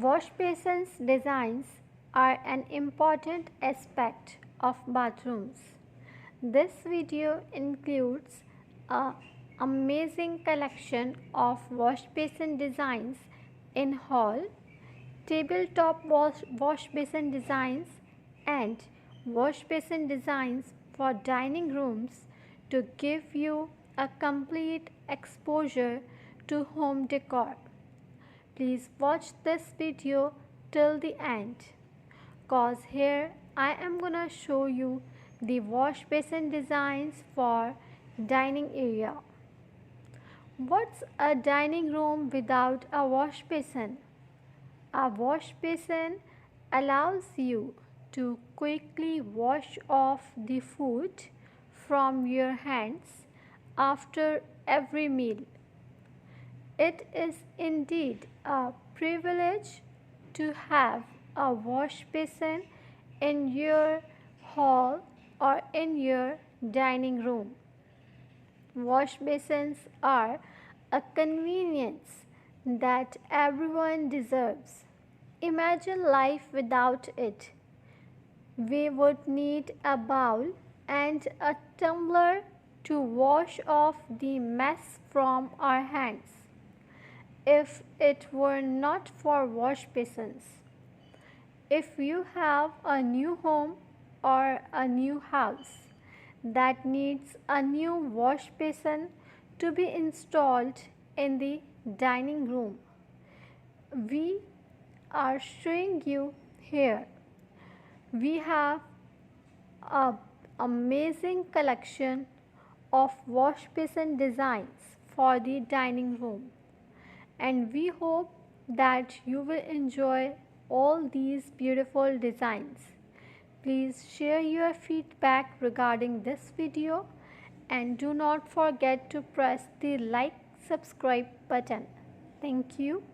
Wash basins designs are an important aspect of bathrooms. This video includes an amazing collection of wash basin designs in hall, tabletop wash basin designs, and wash basin designs for dining rooms to give you a complete exposure to home decor. Please watch this video till the end, cause here I am gonna show you the wash basin designs for dining area. What's a dining room without a wash basin? A wash basin allows you to quickly wash off the food from your hands after every meal. It is indeed a privilege to have a wash basin in your hall or in your dining room. Wash basins are a convenience that everyone deserves. Imagine life without it. We would need a bowl and a tumbler to wash off the mess from our hands. If it were not for wash basins. If you have a new home or a new house that needs a new wash basin to be installed in the dining room, we are showing you here. We have an amazing collection of wash basin designs for the dining room, and we hope that you will enjoy all these beautiful designs. Please share your feedback regarding this video and do not forget to press the like subscribe button. Thank you.